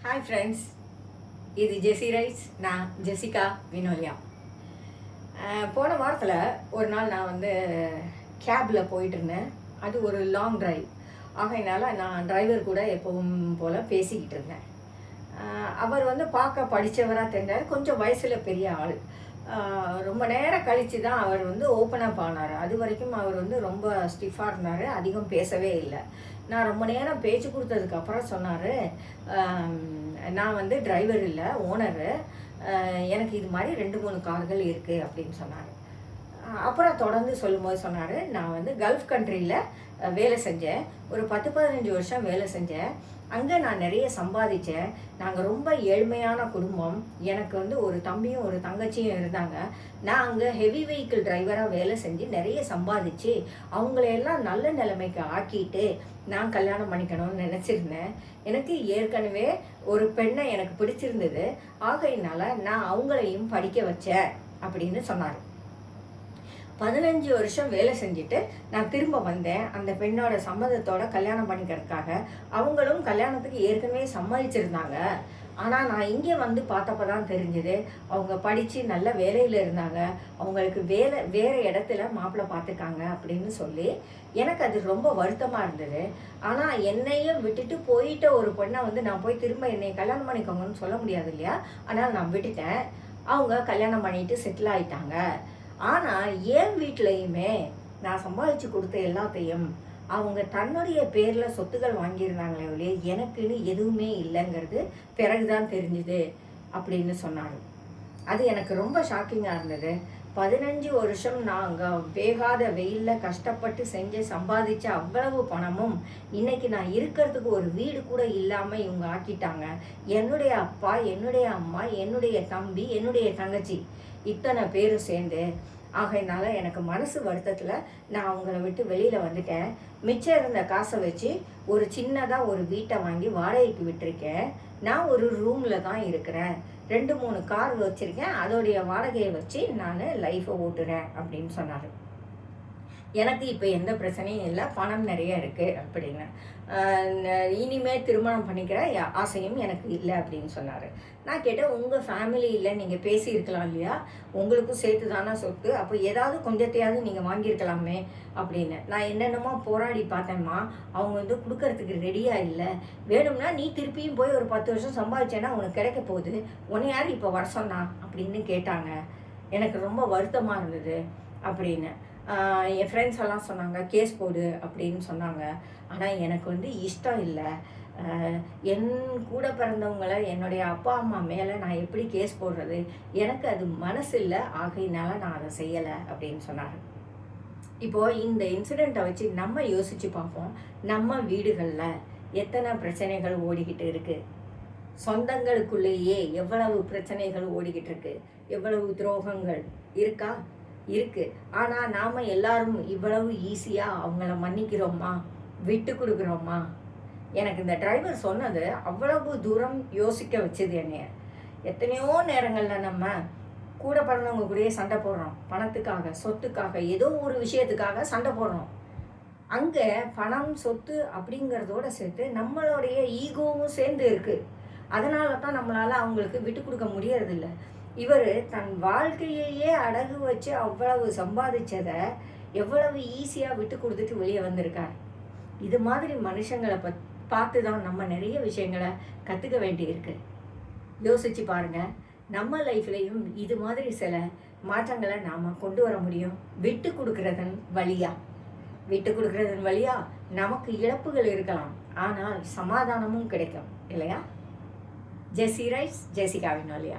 Hi friends, இது ஜெஸி rice. நான் Jessica Vinolia. போன வாரத்தில் ஒரு நாள் நான் கேபில் போயிட்டுருந்தேன். அது ஒரு லாங் டிரைவ் ஆகையினால நான் டிரைவர் கூட எப்பவும் போல் பேசிக்கிட்டு இருந்தேன். அவர் பார்க்க படித்தவராக தெரிஞ்சார். கொஞ்சம் வயசில் பெரிய ஆள். ரொம்ப நேரம் கழித்து தான் அவர் ஓப்பன் அப் ஆனார். அது வரைக்கும் அவர் ரொம்ப ஸ்டிஃபாக இருந்தார். அதிகம் பேசவே இல்லை. நான் ரொம்ப நேரம் பேச்சு கொடுத்ததுக்கப்புறம் சொன்னார், நான் டிரைவர் இல்லை, ஓனரு. எனக்கு இது மாதிரி 2-3 கார்கள் இருக்குது அப்படின்னு சொன்னார். அப்புறம் தொடர்ந்து சொல்லும்போது சொன்னார், நான் கல்ஃப் கண்ட்ரியில் வேலை செஞ்சேன். ஒரு 10-15 வருஷம் வேலை செஞ்சேன். அங்கே நான் நிறைய சம்பாதிச்சேன். நாங்கள் ரொம்ப ஏழ்மையான குடும்பம். எனக்கு ஒரு தம்பியும் ஒரு தங்கச்சியும் இருந்தாங்க. நான் அங்கே ஹெவி வெஹிக்கிள் டிரைவராக வேலை செஞ்சு நிறைய சம்பாதிச்சு அவங்களையெல்லாம் நல்ல நிலைமைக்கு ஆக்கிட்டு நான் கல்யாணம் பண்ணிக்கணும்னு நினச்சிருந்தேன். எனக்கு ஏற்கனவே ஒரு பெண்ணை எனக்கு பிடிச்சிருந்தது. ஆகையினால நான் அவங்களையும் படிக்க வச்சேன் அப்படின்னு சொன்னார். 15 வருஷம் வேலை செஞ்சுட்டு நான் திரும்ப வந்தேன். அந்த பெண்ணோட சம்மதத்தோட கல்யாணம் பண்ணிக்கிறதுக்காக. அவங்களும் கல்யாணத்துக்கு ஏற்கனவே சம்மதிச்சிருந்தாங்க. ஆனால் நான் இங்கே பார்த்தப்ப தான் தெரிஞ்சது, அவங்க படித்து நல்ல வேலையில் இருந்தாங்க. அவங்களுக்கு வேறு இடத்துல மாப்பிள்ளை பார்த்துக்காங்க அப்படின்னு சொல்லி எனக்கு அது ரொம்ப வருத்தமாக இருந்தது. ஆனால் என்னையும் விட்டுட்டு போயிட்ட ஒரு பொண்ணை நான் போய் திரும்ப என்னை கல்யாணம் பண்ணிக்கோங்கன்னு சொல்ல முடியாது இல்லையா? ஆனால் நான் விட்டுட்டேன். அவங்க கல்யாணம் பண்ணிட்டு செட்டில் ஆகிட்டாங்க. ஆனால் என் வீட்லேயுமே நான் சம்பாதிச்சு கொடுத்த எல்லாத்தையும் அவங்க தன்னுடைய பேரில் சொத்துக்கள் வாங்கியிருந்தாங்களே ஒழிய எனக்குன்னு எதுவுமே இல்லைங்கிறது பிறகுதான் தெரிஞ்சுது அப்படின்னு சொன்னார். அது எனக்கு ரொம்ப ஷாக்கிங்காக இருந்தது. 15 வருஷம் நாங்கள் வேகாத வெயிலில் கஷ்டப்பட்டு செஞ்சு சம்பாதிச்ச அவ்வளவு பணமும் இன்னைக்கு நான் இருக்கிறதுக்கு ஒரு வீடு கூட இல்லாமல் இவங்க ஆக்கிட்டாங்க. என்னுடைய அப்பா, என்னுடைய அம்மா, என்னுடைய தம்பி, என்னுடைய தங்கச்சி, இத்தனை பேரும் சேர்ந்து. ஆகையினால எனக்கு மனசு வருத்தத்தில் நான் அவங்கள விட்டு வெளியில் வந்துட்டேன். மிச்சம் இருந்த காசை வச்சு ஒரு சின்னதாக ஒரு வீட்டை வாங்கி வாடகைக்கு விட்டுருக்கேன். நான் ஒரு ரூமில் தான் இருக்கிறேன். 2-3 கார் வச்சுருக்கேன். அதோடைய வாடகையை வச்சு நான் லைஃப்பை ஓட்டுறேன் அப்படின்னு சொன்னார். எனக்கு இப்போ எந்த பிரச்சனையும் இல்லை, பணம் நிறைய இருக்குது அப்படின்னு. இனிமேல் திருமணம் பண்ணிக்கிற ஆசையும் எனக்கு இல்லை அப்படின்னு சொன்னார். நான் கேட்டேன், உங்கள் ஃபேமிலியில் நீங்கள் பேசியிருக்கலாம் இல்லையா? உங்களுக்கும் சேர்த்து தானே சொத்து, அப்போ ஏதாவது கொஞ்சத்தையாவது நீங்கள் வாங்கியிருக்கலாமே அப்படின்னு. நான் என்னென்னமோ போராடி பார்த்தேம்மா, அவங்க கொடுக்கறதுக்கு ரெடியாக இல்லை. வேணும்னா நீ திருப்பியும் போய் ஒரு 10 வருஷம் சம்பாதிச்சேன்னா உனக்கு கிடைக்க போகுது, உன்னை யார் இப்போ வர சொன்னா அப்படின்னு கேட்டாங்க. எனக்கு ரொம்ப வருத்தமாக இருந்தது அப்படின்னு. என் ஃப்ரெண்ட்ஸ் எல்லாம் சொன்னாங்க, கேஸ் போடு அப்படின்னு சொன்னாங்க. ஆனால் எனக்கு இஷ்டம் இல்லை. என் கூட பிறந்தவங்களை, என்னுடைய அப்பா அம்மா மேலே நான் எப்படி கேஸ் போடுறது? எனக்கு அது மனசு இல்லை. ஆகையினால நான் அதை செய்யலை அப்படின்னு சொன்னார். இப்போது இந்த இன்சிடெண்ட்டை வச்சு நம்ம யோசித்து பார்ப்போம். நம்ம வீடுகளில் எத்தனை பிரச்சனைகள் ஓடிக்கிட்டு இருக்குது? சொந்தங்களுக்குள்ளேயே எவ்வளவு பிரச்சனைகள் ஓடிக்கிட்டு இருக்கு? எவ்வளவு துரோகங்கள் இருக்கா? இருக்குது. ஆனால் நாம் எல்லாரும் இவ்வளவு ஈஸியாக அவங்கள மன்னிக்கிறோமா, விட்டு கொடுக்குறோமா? எனக்கு இந்த டிரைவர் சொன்னது அவ்வளவு தூரம் யோசிக்க வச்சுது என்னைய. எத்தனையோ நேரங்களில் நம்ம கூட பிறந்தவங்க கூடயே சண்டை போடுறோம். பணத்துக்காக, சொத்துக்காக, ஏதோ ஒரு விஷயத்துக்காக சண்டை போடுறோம். அங்கே பணம், சொத்து அப்படிங்கிறதோட சேர்த்து நம்மளுடைய ஈகோவும் சேர்ந்து இருக்குது. அதனால தான் நம்மளால் அவங்களுக்கு விட்டு கொடுக்க முடியறதில்ல. இவர் தன் வாழ்க்கையையே அடகு வச்சு அவ்வளவு சம்பாதிச்சதை எவ்வளவு ஈஸியாக விட்டு கொடுத்துட்டு வெளியே வந்திருக்கார். இது மாதிரி மனுஷங்களை பார்த்து தான் நம்ம நிறைய விஷயங்களை கற்றுக்க வேண்டியிருக்கு. யோசிச்சு பாருங்கள், நம்ம லைஃப்லேயும் இது மாதிரி சில மாற்றங்களை நாம் கொண்டு வர முடியும். விட்டு கொடுக்கறதன் வழியா நமக்கு இழப்புகள் இருக்கலாம், ஆனால் சமாதானமும் கிடைக்கும் இல்லையா? ஜெஸி ரைஸ், ஜெசிகா வினோலியா.